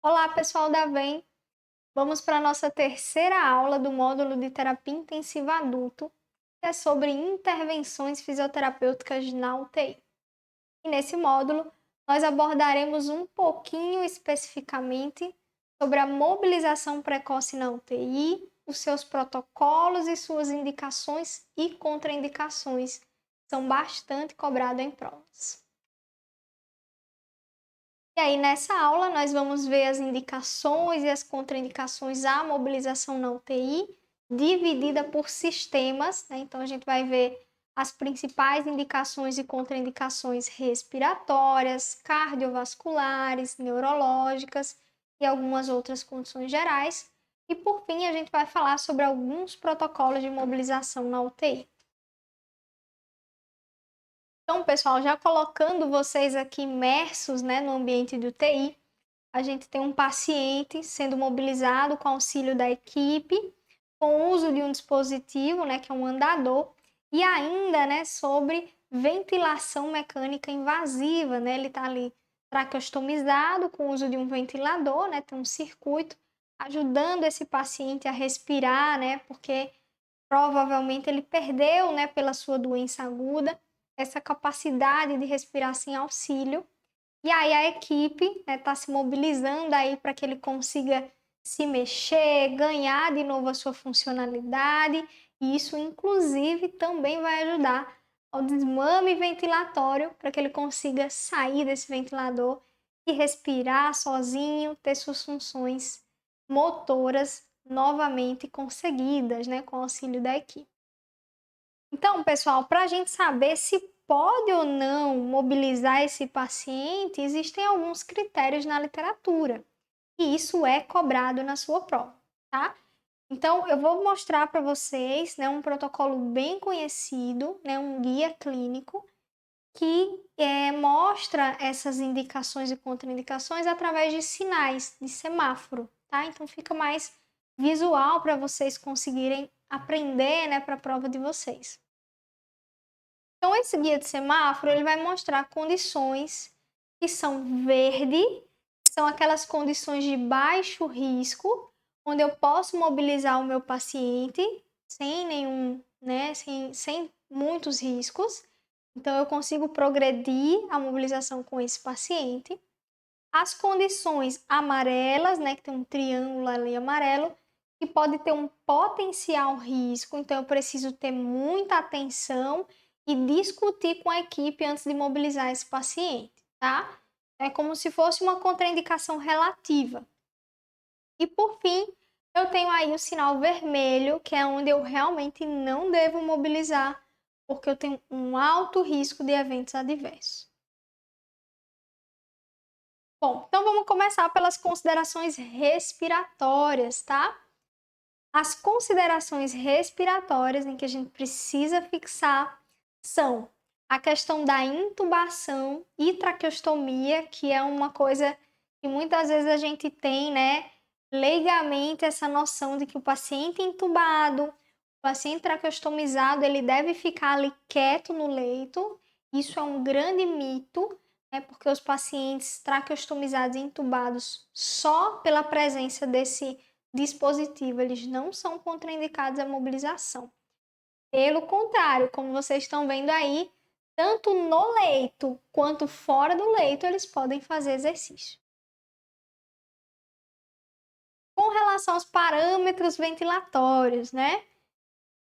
Olá, pessoal da VEM! Vamos para a nossa terceira aula do módulo de terapia intensiva adulto, que é sobre intervenções fisioterapêuticas na UTI. E nesse módulo, nós abordaremos um pouquinho especificamente sobre a mobilização precoce na UTI, os seus protocolos e suas indicações e contraindicações, que são bastante cobrados em provas. E aí, nessa aula, nós vamos ver as indicações e as contraindicações à mobilização na UTI, dividida por sistemas, né? Então, a gente vai ver as principais indicações e contraindicações respiratórias, cardiovasculares, neurológicas e algumas outras condições gerais. E, por fim, a gente vai falar sobre alguns protocolos de mobilização na UTI. Então, pessoal, já colocando vocês aqui imersos, né, no ambiente de UTI, a gente tem um paciente sendo mobilizado com auxílio da equipe, com o uso de um dispositivo, né, que é um andador, e ainda, né, sobre ventilação mecânica invasiva, né, ele está ali traqueostomizado com o uso de um ventilador, né, tem um circuito ajudando esse paciente a respirar, né, porque provavelmente ele perdeu, né, pela sua doença aguda, essa capacidade de respirar sem auxílio. E aí a equipe está se mobilizando aí para que ele consiga se mexer, ganhar de novo a sua funcionalidade, e isso inclusive também vai ajudar ao desmame ventilatório para que ele consiga sair desse ventilador e respirar sozinho, ter suas funções motoras novamente conseguidas, né, com o auxílio da equipe. Então, pessoal, para a gente saber se pode ou não mobilizar esse paciente, existem alguns critérios na literatura e isso é cobrado na sua prova, tá? Então, eu vou mostrar para vocês, né, um protocolo bem conhecido, né, um guia clínico que mostra essas indicações e contraindicações através de sinais de semáforo, tá? Então, fica mais visual para vocês conseguirem aprender, né, para a prova de vocês. Então, esse guia de semáforo ele vai mostrar condições que são verde, que são aquelas condições de baixo risco, onde eu posso mobilizar o meu paciente sem nenhum, né, sem muitos riscos. Então, eu consigo progredir a mobilização com esse paciente. As condições amarelas, né, que tem um triângulo ali amarelo, que pode ter um potencial risco, então eu preciso ter muita atenção e discutir com a equipe antes de mobilizar esse paciente, tá? É como se fosse uma contraindicação relativa. E por fim, eu tenho aí o sinal vermelho, que é onde eu realmente não devo mobilizar, porque eu tenho um alto risco de eventos adversos. Bom, então vamos começar pelas considerações respiratórias, tá? As considerações respiratórias em que a gente precisa fixar são a questão da intubação e traqueostomia, que é uma coisa que muitas vezes a gente tem, né, leigamente essa noção de que o paciente intubado, o paciente traqueostomizado, ele deve ficar ali quieto no leito. Isso é um grande mito, né, porque os pacientes traqueostomizados e intubados, só pela presença desse dispositivo, eles não são contraindicados à mobilização. Pelo contrário, como vocês estão vendo aí, tanto no leito quanto fora do leito, eles podem fazer exercício. Com relação aos parâmetros ventilatórios, né?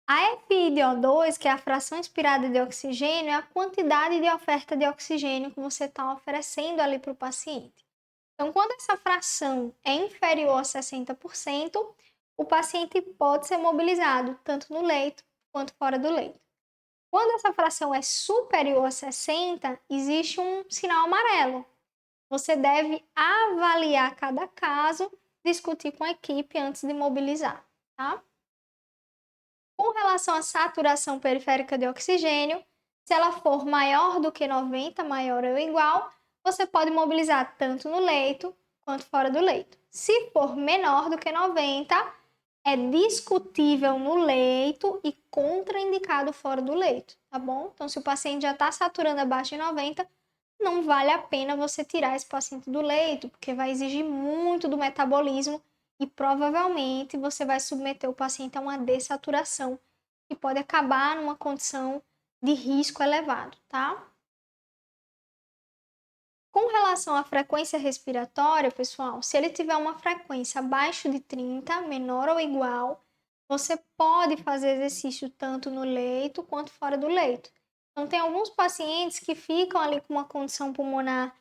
A FiO2, que é a fração inspirada de oxigênio, é a quantidade de oferta de oxigênio que você está oferecendo ali para o paciente. Então, quando essa fração é inferior a 60%, o paciente pode ser mobilizado tanto no leito quanto fora do leito. Quando essa fração é superior a 60%, existe um sinal amarelo. Você deve avaliar cada caso, discutir com a equipe antes de mobilizar, tá? Com relação à saturação periférica de oxigênio, se ela for maior do que 90, maior ou igual, você pode mobilizar tanto no leito quanto fora do leito. Se for menor do que 90, é discutível no leito e contraindicado fora do leito, tá bom? Então, se o paciente já está saturando abaixo de 90, não vale a pena você tirar esse paciente do leito, porque vai exigir muito do metabolismo e provavelmente você vai submeter o paciente a uma dessaturação, que pode acabar numa condição de risco elevado, tá? Com relação à frequência respiratória, pessoal, se ele tiver uma frequência abaixo de 30, menor ou igual, você pode fazer exercício tanto no leito quanto fora do leito. Então, tem alguns pacientes que ficam ali com uma condição pulmonar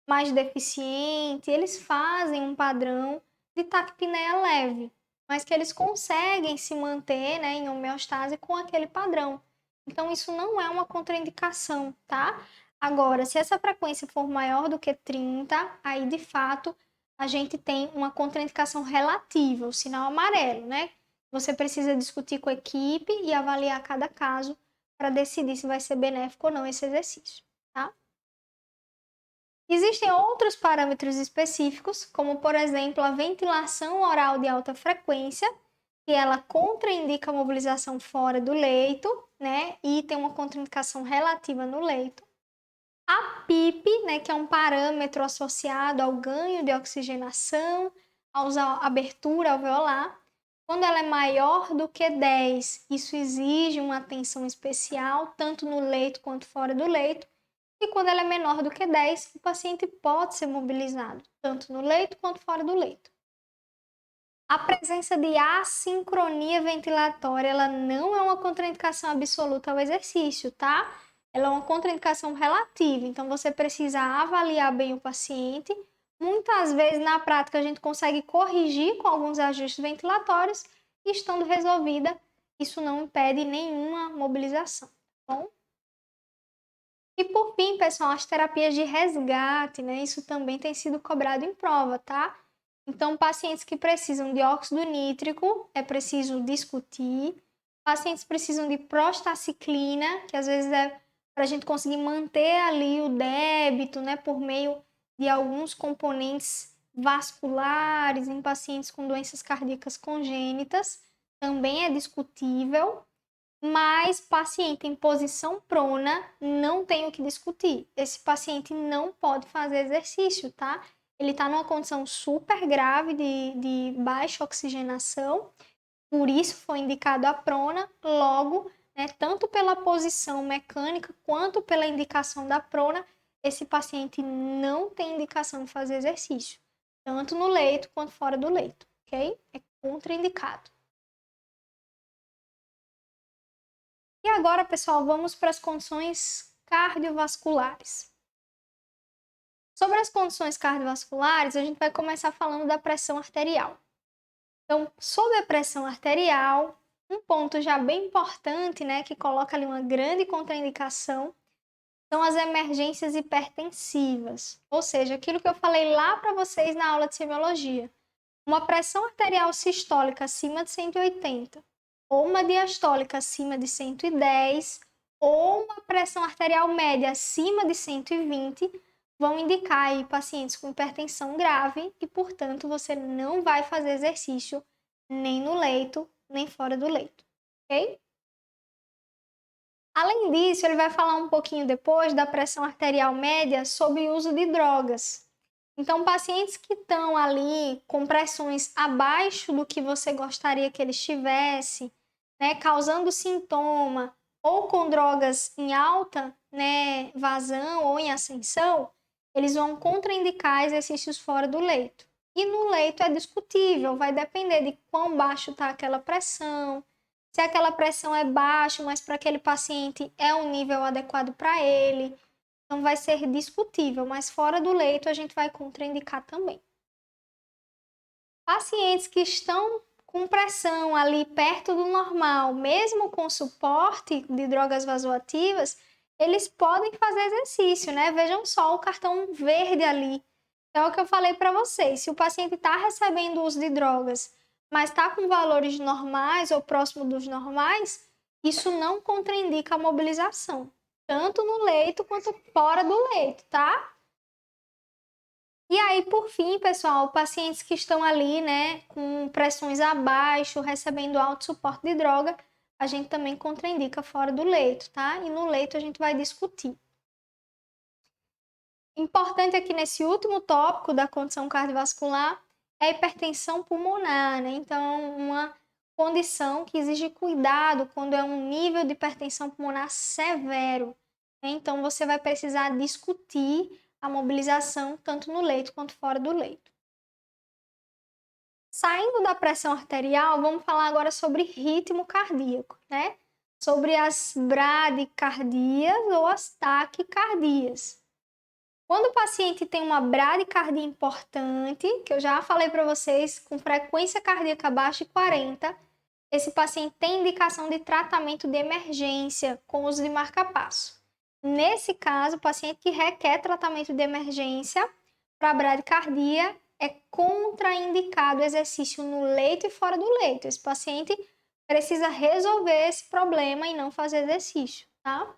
mais deficiente, eles fazem um padrão de taquipneia leve, mas que eles conseguem se manter, né, em homeostase com aquele padrão. Então, isso não é uma contraindicação, tá? Agora, se essa frequência for maior do que 30, aí de fato a gente tem uma contraindicação relativa, o sinal amarelo, né? Você precisa discutir com a equipe e avaliar cada caso para decidir se vai ser benéfico ou não esse exercício, tá? Existem outros parâmetros específicos, como por exemplo a ventilação oral de alta frequência, que ela contraindica a mobilização fora do leito, né? E tem uma contraindicação relativa no leito. A PIP, né, que é um parâmetro associado ao ganho de oxigenação, à abertura alveolar, quando ela é maior do que 10, isso exige uma atenção especial, tanto no leito quanto fora do leito. E quando ela é menor do que 10, o paciente pode ser mobilizado, tanto no leito quanto fora do leito. A presença de assincronia ventilatória, ela não é uma contraindicação absoluta ao exercício, tá? Ela é uma contraindicação relativa, então você precisa avaliar bem o paciente. Muitas vezes, na prática, a gente consegue corrigir com alguns ajustes ventilatórios e, estando resolvida, isso não impede nenhuma mobilização, tá bom? E por fim, pessoal, as terapias de resgate, né? Isso também tem sido cobrado em prova, tá? Então, pacientes que precisam de óxido nítrico, é preciso discutir. Pacientes precisam de prostaciclina, que às vezes é para a gente conseguir manter ali o débito, né? Por meio de alguns componentes vasculares em pacientes com doenças cardíacas congênitas, também é discutível. Mas paciente em posição prona não tem o que discutir. Esse paciente não pode fazer exercício, tá? Ele está numa condição super grave de baixa oxigenação, por isso foi indicado a prona. Logo, né, tanto pela posição mecânica quanto pela indicação da prona, esse paciente não tem indicação de fazer exercício, tanto no leito quanto fora do leito, ok? É contraindicado. E agora, pessoal, vamos para as condições cardiovasculares. Sobre as condições cardiovasculares, a gente vai começar falando da pressão arterial. Então, sobre a pressão arterial, um ponto já bem importante, né, que coloca ali uma grande contraindicação, são as emergências hipertensivas. Ou seja, aquilo que eu falei lá para vocês na aula de semiologia. Uma pressão arterial sistólica acima de 180, ou uma diastólica acima de 110, ou uma pressão arterial média acima de 120, vão indicar aí pacientes com hipertensão grave e, portanto, você não vai fazer exercício nem no leito, nem fora do leito, ok? Além disso, ele vai falar um pouquinho depois da pressão arterial média sob o uso de drogas. Então, pacientes que estão ali com pressões abaixo do que você gostaria que eles tivessem, né, causando sintoma, ou com drogas em alta, né, vazão ou em ascensão, eles vão contraindicar exercícios fora do leito. E no leito é discutível, vai depender de quão baixo está aquela pressão, se aquela pressão é baixa, mas para aquele paciente é um nível adequado para ele. Então vai ser discutível, mas fora do leito a gente vai contraindicar também. Pacientes que estão com pressão ali perto do normal, mesmo com suporte de drogas vasoativas, eles podem fazer exercício, né? Vejam só o cartão verde ali. É o que eu falei para vocês. Se o paciente está recebendo uso de drogas, mas está com valores normais ou próximo dos normais, isso não contraindica a mobilização, tanto no leito quanto fora do leito, tá? E aí, por fim, pessoal, pacientes que estão ali, né, com pressões abaixo, recebendo alto suporte de droga, a gente também contraindica fora do leito, tá? E no leito a gente vai discutir. Importante aqui nesse último tópico da condição cardiovascular é a hipertensão pulmonar, né? Então, uma condição que exige cuidado quando é um nível de hipertensão pulmonar severo, né? Então, você vai precisar discutir a mobilização tanto no leito quanto fora do leito. Saindo da pressão arterial, vamos falar agora sobre ritmo cardíaco, né? Sobre as bradicardias ou as taquicardias. Quando o paciente tem uma bradicardia importante, que eu já falei para vocês, com frequência cardíaca abaixo de 40, esse paciente tem indicação de tratamento de emergência com uso de marca-passo. Nesse caso, o paciente que requer tratamento de emergência para bradicardia é contraindicado o exercício no leito e fora do leito. Esse paciente precisa resolver esse problema e não fazer exercício, tá?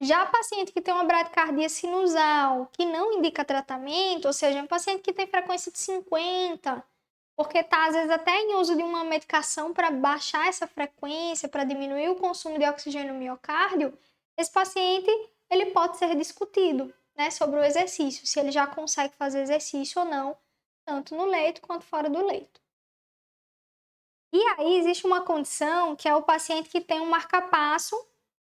Já paciente que tem uma bradicardia sinusal, que não indica tratamento, ou seja, um paciente que tem frequência de 50, porque está às vezes até em uso de uma medicação para baixar essa frequência, para diminuir o consumo de oxigênio no miocárdio, esse paciente ele pode ser discutido, né, sobre o exercício, se ele já consegue fazer exercício ou não, tanto no leito quanto fora do leito. E aí existe uma condição que é o paciente que tem um marca-passo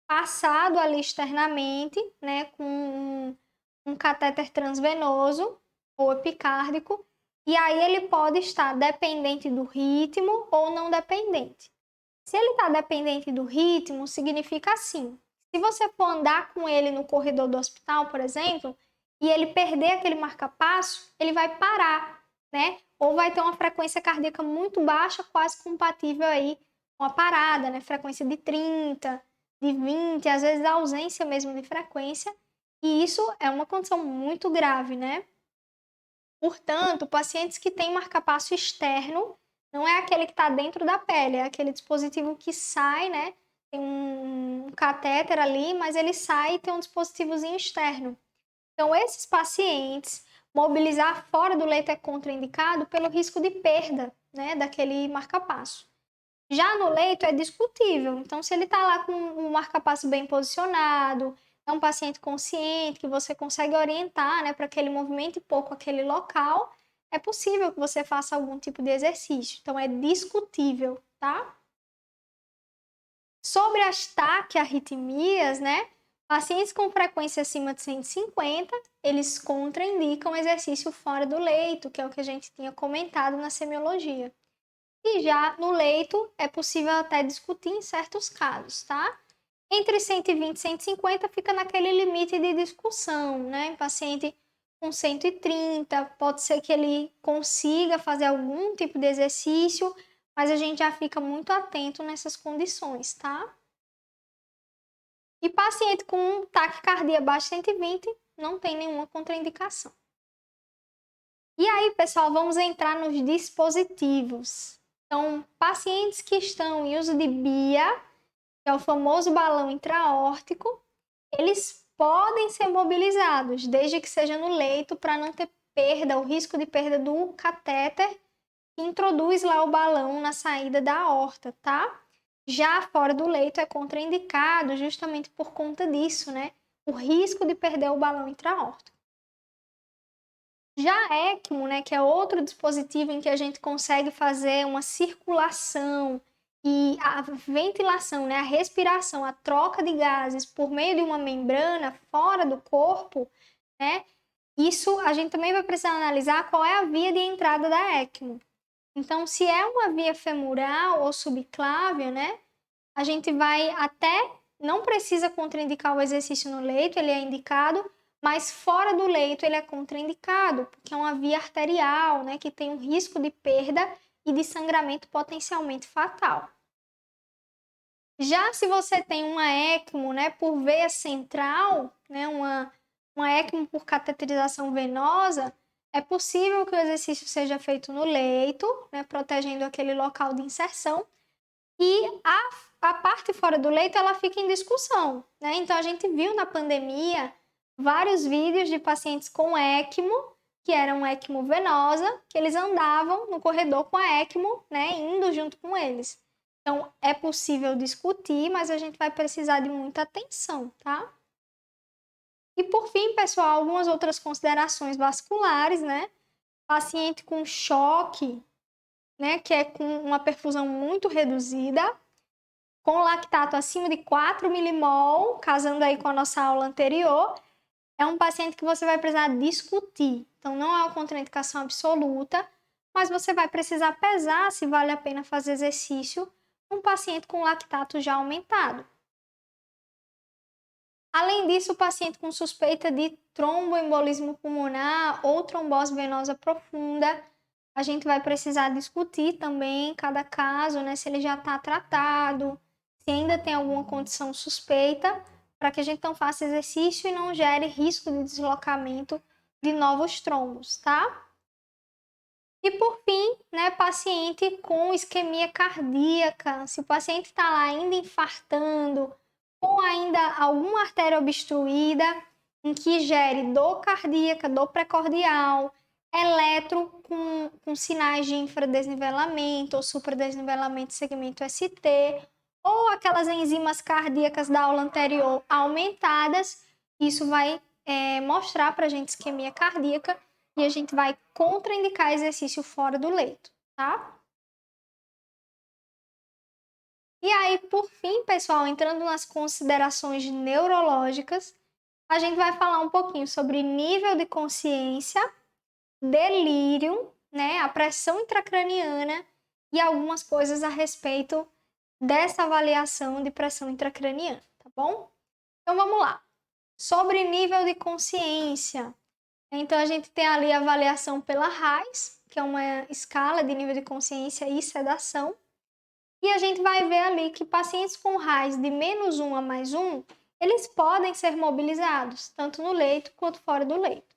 passado ali externamente, né, com um catéter transvenoso ou epicárdico, e aí ele pode estar dependente do ritmo ou não dependente. Se ele está dependente do ritmo, significa assim: se você for andar com ele no corredor do hospital, por exemplo, e ele perder aquele marca-passo, ele vai parar, né? Ou vai ter uma frequência cardíaca muito baixa, quase compatível aí com a parada, né? Frequência de 30, de 20, às vezes a ausência mesmo de frequência, e isso é uma condição muito grave, né? Portanto, pacientes que têm marca-passo externo, não é aquele que está dentro da pele, é aquele dispositivo que sai, né? Tem um catéter ali, mas ele sai e tem um dispositivozinho externo. Então, esses pacientes, mobilizar fora do leito é contraindicado pelo risco de perda, né? Daquele marca-passo. Já no leito é discutível. Então, se ele está lá com um marca-passo bem posicionado, é um paciente consciente, que você consegue orientar, né, para que ele movimente pouco aquele local, é possível que você faça algum tipo de exercício. Então, é discutível, tá? Sobre as taquiarritmias, né? Pacientes com frequência acima de 150, eles contraindicam exercício fora do leito, que é o que a gente tinha comentado na semiologia. E já no leito é possível até discutir em certos casos, tá? Entre 120 e 150 fica naquele limite de discussão, né? Paciente com 130, pode ser que ele consiga fazer algum tipo de exercício, mas a gente já fica muito atento nessas condições, tá? E paciente com taquicardia abaixo de 120 não tem nenhuma contraindicação. E aí, pessoal, vamos entrar nos dispositivos. Então, pacientes que estão em uso de BIA, que é o famoso balão intraórtico, eles podem ser mobilizados, desde que seja no leito, para não ter perda, o risco de perda do catéter que introduz lá o balão na saída da aorta, tá? Já fora do leito é contraindicado justamente por conta disso, né? O risco de perder o balão intraórtico. Já a ECMO, né, que é outro dispositivo em que a gente consegue fazer uma circulação e a ventilação, né, a respiração, a troca de gases por meio de uma membrana fora do corpo, né? Isso a gente também vai precisar analisar qual é a via de entrada da ECMO. Então, se é uma via femoral ou subclávia, né, a gente vai até, não precisa contraindicar o exercício no leito, ele é indicado, mas fora do leito ele é contraindicado, porque é uma via arterial, né, que tem um risco de perda e de sangramento potencialmente fatal. Já se você tem uma ECMO, né, por veia central, né, uma ECMO por cateterização venosa, é possível que o exercício seja feito no leito, né, protegendo aquele local de inserção, e a parte fora do leito ela fica em discussão, né? Então a gente viu na pandemia vários vídeos de pacientes com ECMO, que eram ECMO venosa, que eles andavam no corredor com a ECMO, né, indo junto com eles. Então é possível discutir, mas a gente vai precisar de muita atenção, tá? E por fim, pessoal, algumas outras considerações vasculares, né? Paciente com choque, né, que é com uma perfusão muito reduzida, com lactato acima de 4 milimol, casando aí com a nossa aula anterior, é um paciente que você vai precisar discutir. Então, não é uma contraindicação absoluta, mas você vai precisar pesar se vale a pena fazer exercício um paciente com lactato já aumentado. Além disso, o paciente com suspeita de tromboembolismo pulmonar ou trombose venosa profunda, a gente vai precisar discutir também cada caso, né, se ele já está tratado, se ainda tem alguma condição suspeita, para que a gente não faça exercício e não gere risco de deslocamento de novos trombos, tá? E por fim, né, paciente com isquemia cardíaca, se o paciente está lá ainda infartando, com ainda alguma artéria obstruída, em que gere dor cardíaca, dor precordial, eletro com sinais de infradesnivelamento ou supradesnivelamento de segmento ST, ou aquelas enzimas cardíacas da aula anterior aumentadas, isso vai mostrar para a gente isquemia cardíaca e a gente vai contraindicar exercício fora do leito, tá? E aí, por fim, pessoal, entrando nas considerações neurológicas, a gente vai falar um pouquinho sobre nível de consciência, delírio, né, a pressão intracraniana e algumas coisas a respeito dessa avaliação de pressão intracraniana, tá bom? Então vamos lá. Sobre nível de consciência, então a gente tem ali a avaliação pela RAIS, que é uma escala de nível de consciência e sedação. E a gente vai ver ali que pacientes com RAIS de -1 a +1, eles podem ser mobilizados, tanto no leito quanto fora do leito.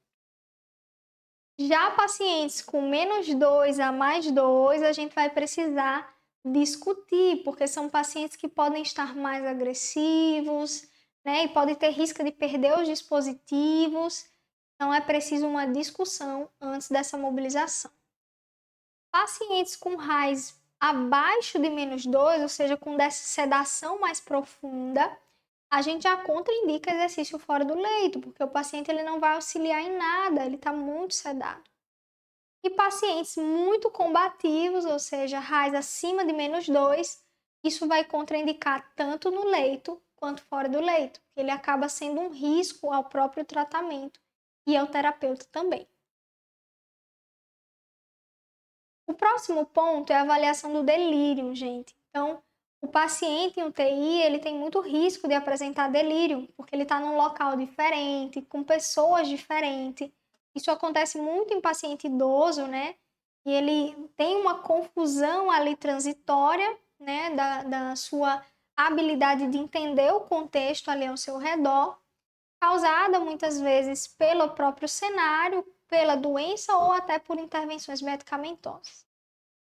Já pacientes com -2 a +2, a gente vai precisar discutir, porque são pacientes que podem estar mais agressivos, né, e podem ter risco de perder os dispositivos. Então, é preciso uma discussão antes dessa mobilização. Pacientes com RAIS abaixo de -2, ou seja, com sedação mais profunda, a gente já contraindica exercício fora do leito, porque o paciente ele não vai auxiliar em nada, ele está muito sedado. E pacientes muito combativos, ou seja, RAIS acima de -2, isso vai contraindicar tanto no leito quanto fora do leito, porque ele acaba sendo um risco ao próprio tratamento e ao terapeuta também. O próximo ponto é a avaliação do delírio, gente. Então, o paciente em UTI, ele tem muito risco de apresentar delírio, porque ele está num local diferente, com pessoas diferentes. Isso acontece muito em paciente idoso, né? E ele tem uma confusão ali transitória, né? Da sua habilidade de entender o contexto ali ao seu redor, causada muitas vezes pelo próprio cenário, pela doença ou até por intervenções medicamentosas.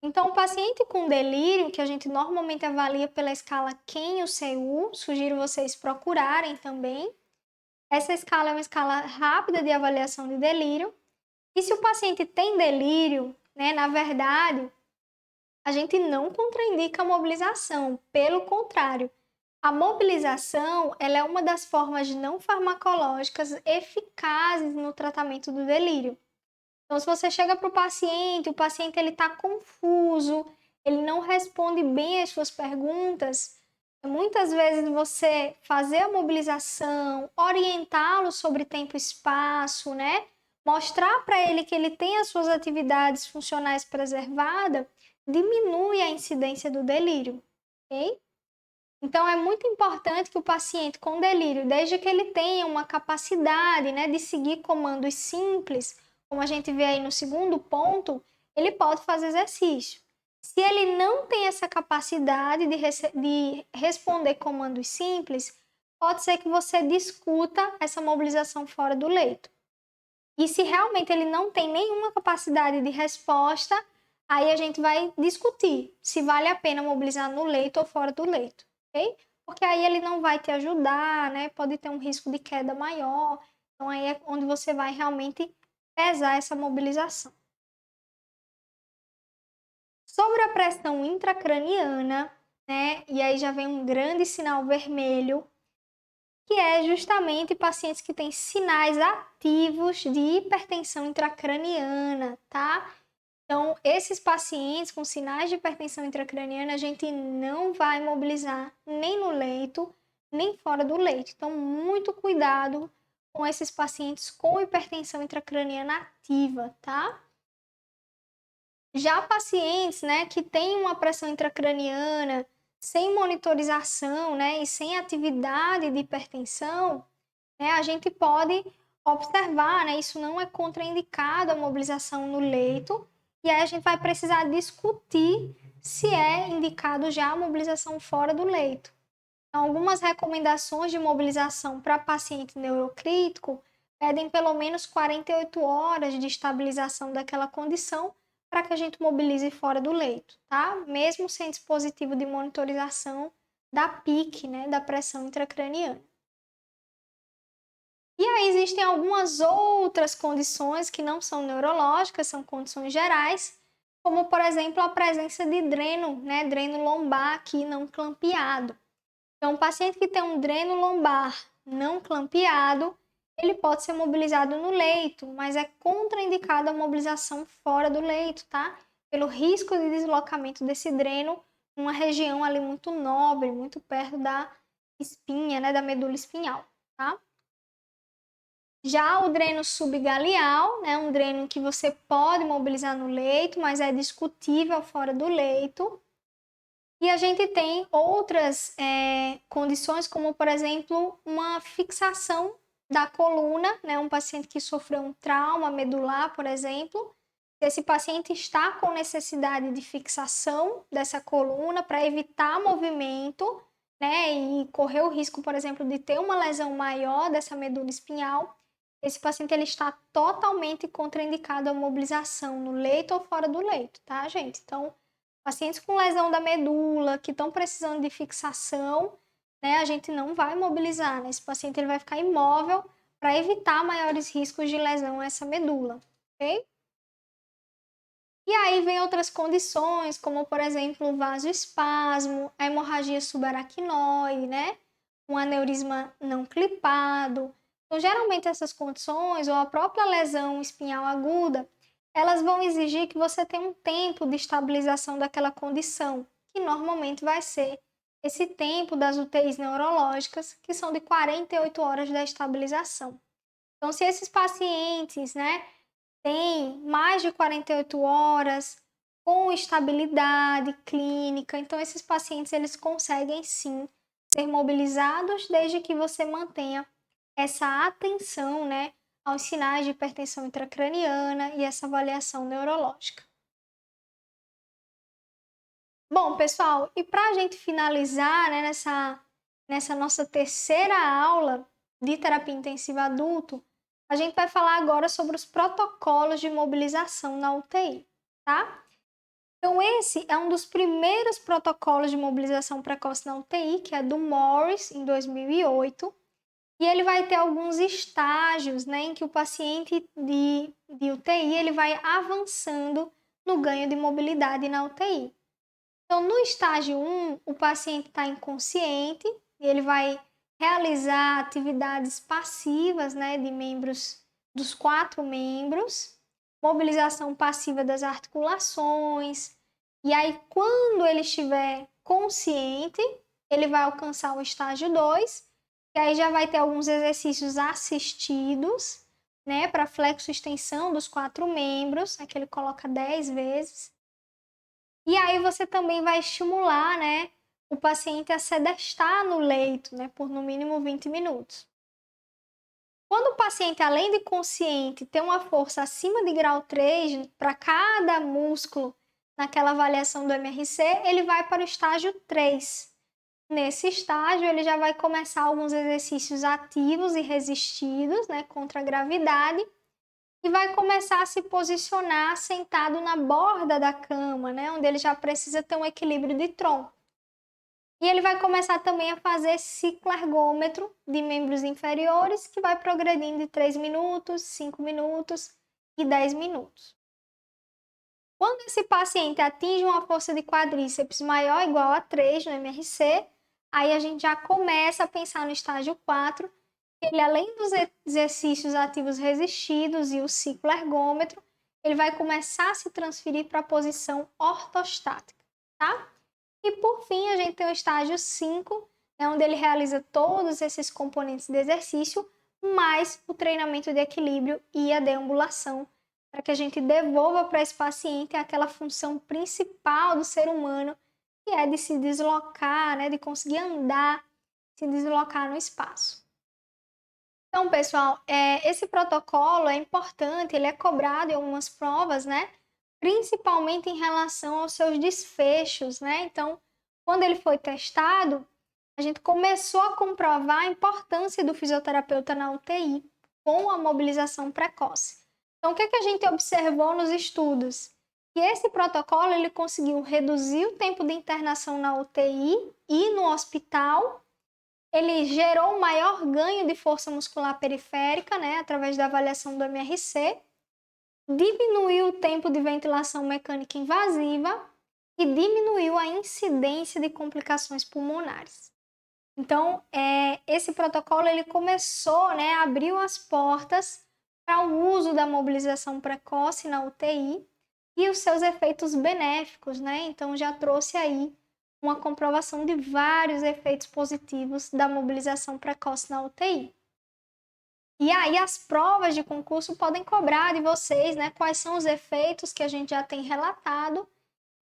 Então, o paciente com delírio, que a gente normalmente avalia pela escala QEM-UCU, sugiro vocês procurarem também. Essa escala é uma escala rápida de avaliação de delírio. E se o paciente tem delírio, né, na verdade, a gente não contraindica a mobilização. Pelo contrário, a mobilização ela é uma das formas não farmacológicas eficazes no tratamento do delírio. Então, se você chega para o paciente ele está confuso, ele não responde bem às suas perguntas, muitas vezes você fazer a mobilização, orientá-lo sobre tempo e espaço, né? Mostrar para ele que ele tem as suas atividades funcionais preservadas, diminui a incidência do delírio, ok? Então, é muito importante que o paciente com delírio, desde que ele tenha uma capacidade, né, de seguir comandos simples, como a gente vê aí no segundo ponto, ele pode fazer exercício. Se ele não tem essa capacidade de responder comandos simples, pode ser que você discuta essa mobilização fora do leito. E se realmente ele não tem nenhuma capacidade de resposta, aí a gente vai discutir se vale a pena mobilizar no leito ou fora do leito, ok? Porque aí ele não vai te ajudar, né? Pode ter um risco de queda maior. Então aí é onde você vai realmente pesar essa mobilização. Sobre a pressão intracraniana, né? E aí já vem um grande sinal vermelho. que é justamente pacientes que têm sinais ativos de hipertensão intracraniana, tá? Então, esses pacientes com sinais de hipertensão intracraniana, a gente não vai mobilizar nem no leito, nem fora do leito. Então, muito cuidado com esses pacientes com hipertensão intracraniana ativa, tá? Já pacientes, né, que têm uma pressão intracraniana sem monitorização, né, e sem atividade de hipertensão, né, a gente pode observar, né, isso não é contraindicado a mobilização no leito, e aí a gente vai precisar discutir se é indicado já a mobilização fora do leito. Então, algumas recomendações de mobilização para paciente neurocrítico pedem pelo menos 48 horas de estabilização daquela condição para que a gente mobilize fora do leito, tá? Mesmo sem dispositivo de monitorização da PIC, né, da pressão intracraniana. E aí existem algumas outras condições que não são neurológicas, são condições gerais, como por exemplo a presença de dreno, né, dreno lombar aqui não clampeado. Então, um paciente que tem um dreno lombar não clampeado, ele pode ser mobilizado no leito, mas é contraindicada a mobilização fora do leito, tá? Pelo risco de deslocamento desse dreno numa região ali muito nobre, muito perto da espinha, né, da medula espinhal, tá? Já o dreno subgaleal, né, um dreno que você pode mobilizar no leito, mas é discutível fora do leito. E a gente tem outras condições, como, por exemplo, uma fixação da coluna, né, um paciente que sofreu um trauma medular, por exemplo. Esse paciente está com necessidade de fixação dessa coluna para evitar movimento, né, e correr o risco, por exemplo, de ter uma lesão maior dessa medula espinhal. Esse paciente ele está totalmente contraindicado a mobilização no leito ou fora do leito, tá, gente? Então, pacientes com lesão da medula, que estão precisando de fixação, né, a gente não vai mobilizar, né? Esse paciente ele vai ficar imóvel para evitar maiores riscos de lesão a essa medula, ok? E aí vem outras condições, como por exemplo o vasoespasmo, a hemorragia subaracnoide, né? Um aneurisma não clipado. Então, geralmente essas condições, ou a própria lesão espinhal aguda, elas vão exigir que você tenha um tempo de estabilização daquela condição, que normalmente vai ser esse tempo das UTIs neurológicas, que são de 48 horas da estabilização. Então, se esses pacientes, né, têm mais de 48 horas com estabilidade clínica, então esses pacientes eles conseguem sim ser mobilizados desde que você mantenha essa atenção, né, aos sinais de hipertensão intracraniana e essa avaliação neurológica. Bom, pessoal, e para a gente finalizar, né, nessa nossa terceira aula de terapia intensiva adulto, a gente vai falar agora sobre os protocolos de mobilização na UTI, tá? Então, esse é um dos primeiros protocolos de mobilização precoce na UTI, que é do Morris, em 2008. E ele vai ter alguns estágios, né, em que o paciente de UTI ele vai avançando no ganho de mobilidade na UTI. Então, no estágio 1, o paciente está inconsciente e ele vai realizar atividades passivas, né, de membros, dos 4 membros, mobilização passiva das articulações. E aí, quando ele estiver consciente, ele vai alcançar o estágio 2, que aí já vai ter alguns exercícios assistidos, né, para flexo extensão dos 4 membros, aqui ele coloca 10 vezes. E aí você também vai estimular, né, o paciente a sedestar no leito, né, por no mínimo 20 minutos. Quando o paciente, além de consciente, tem uma força acima de grau 3 para cada músculo naquela avaliação do MRC, ele vai para o estágio 3. Nesse estágio, ele já vai começar alguns exercícios ativos e resistidos, né, contra a gravidade, e vai começar a se posicionar sentado na borda da cama, né, onde ele já precisa ter um equilíbrio de tronco. E ele vai começar também a fazer ciclo ergômetro de membros inferiores, que vai progredindo de 3 minutos, 5 minutos e 10 minutos. Quando esse paciente atinge uma força de quadríceps maior ou igual a 3 no MRC, Aí a gente já começa a pensar no estágio 4, que ele, além dos exercícios ativos resistidos e o ciclo ergômetro, ele vai começar a se transferir para a posição ortostática, tá? E por fim, a gente tem o estágio 5, né, onde ele realiza todos esses componentes de exercício, mais o treinamento de equilíbrio e a deambulação, para que a gente devolva para esse paciente aquela função principal do ser humano, que é de se deslocar, né, de conseguir andar, se deslocar no espaço. Então, pessoal, esse protocolo é importante, ele é cobrado em algumas provas, né? Principalmente em relação aos seus desfechos, né? Então, quando ele foi testado, a gente começou a comprovar a importância do fisioterapeuta na UTI com a mobilização precoce. Então, o que a gente observou nos estudos? Que esse protocolo ele conseguiu reduzir o tempo de internação na UTI e no hospital. Ele gerou um maior ganho de força muscular periférica, né, através da avaliação do MRC, diminuiu o tempo de ventilação mecânica invasiva e diminuiu a incidência de complicações pulmonares. Então, esse protocolo ele começou, né, abriu as portas para o uso da mobilização precoce na UTI e os seus efeitos benéficos, né? Então, já trouxe aí uma comprovação de vários efeitos positivos da mobilização precoce na UTI. E aí as provas de concurso podem cobrar de vocês, né, quais são os efeitos que a gente já tem relatado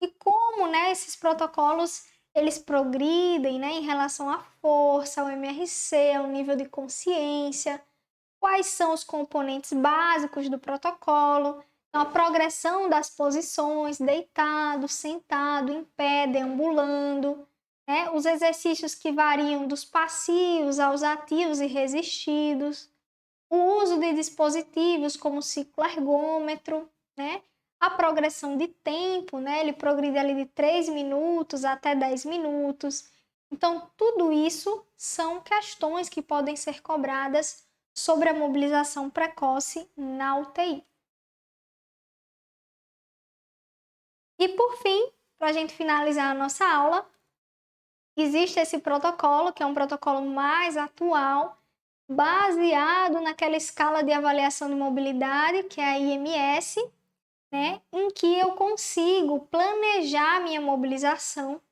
e como, né, esses protocolos eles progridem, né, em relação à força, ao MRC, ao nível de consciência, quais são os componentes básicos do protocolo, então, a progressão das posições, deitado, sentado, em pé, deambulando, né, os exercícios que variam dos passivos aos ativos e resistidos, o uso de dispositivos como o ciclo ergômetro, né? A progressão de tempo, né? Ele progride ali de 3 minutos até 10 minutos. Então, tudo isso são questões que podem ser cobradas sobre a mobilização precoce na UTI. E por fim, para a gente finalizar a nossa aula, existe esse protocolo, que é um protocolo mais atual, baseado naquela escala de avaliação de mobilidade, que é a IMS, né, em que eu consigo planejar a minha mobilização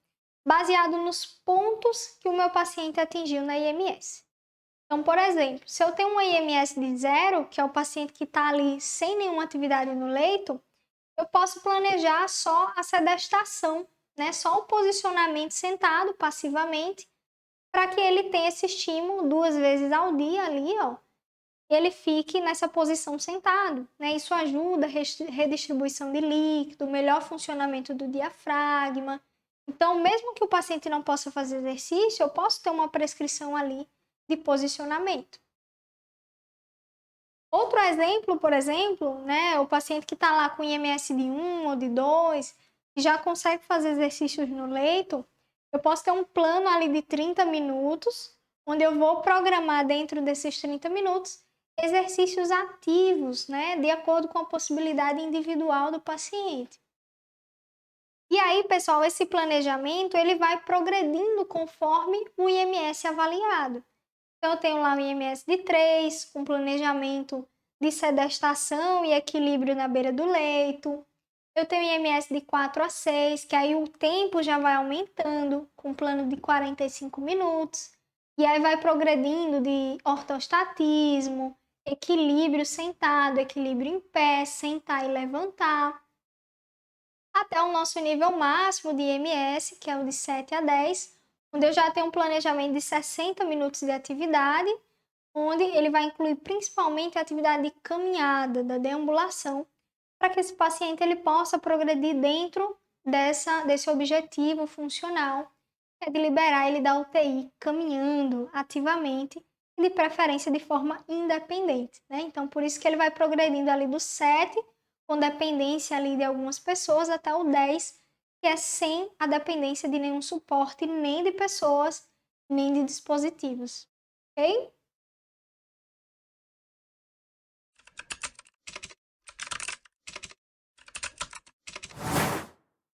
baseado nos pontos que o meu paciente atingiu na IMS. Então, por exemplo, se eu tenho uma IMS de 0, que é o paciente que está ali sem nenhuma atividade no leito, eu posso planejar só a sedestação, né, só o posicionamento sentado passivamente, para que ele tenha esse estímulo 2 vezes ao dia ali, ó, e ele fique nessa posição sentado, né? Isso ajuda a redistribuição de líquido, melhor funcionamento do diafragma. Então, mesmo que o paciente não possa fazer exercício, eu posso ter uma prescrição ali de posicionamento. Outro exemplo, por exemplo, né, o paciente que está lá com IMS de 1 ou de 2, que já consegue fazer exercícios no leito, eu posso ter um plano ali de 30 minutos, onde eu vou programar dentro desses 30 minutos exercícios ativos, né, de acordo com a possibilidade individual do paciente. E aí, pessoal, esse planejamento ele vai progredindo conforme o IMS avaliado. Então, eu tenho lá o IMS de 3, com planejamento de sedestação e equilíbrio na beira do leito. Eu tenho IMS de 4 a 6, que aí o tempo já vai aumentando, com plano de 45 minutos. E aí vai progredindo de ortostatismo, equilíbrio sentado, equilíbrio em pé, sentar e levantar, até o nosso nível máximo de IMS, que é o de 7 a 10, onde eu já tenho um planejamento de 60 minutos de atividade, onde ele vai incluir principalmente a atividade de caminhada, da deambulação, para que esse paciente ele possa progredir dentro desse objetivo funcional, que é de liberar ele da UTI caminhando ativamente e de preferência de forma independente, né? Então, por isso que ele vai progredindo ali do 7, com dependência ali de algumas pessoas, até o 10, que é sem a dependência de nenhum suporte, nem de pessoas, nem de dispositivos, ok?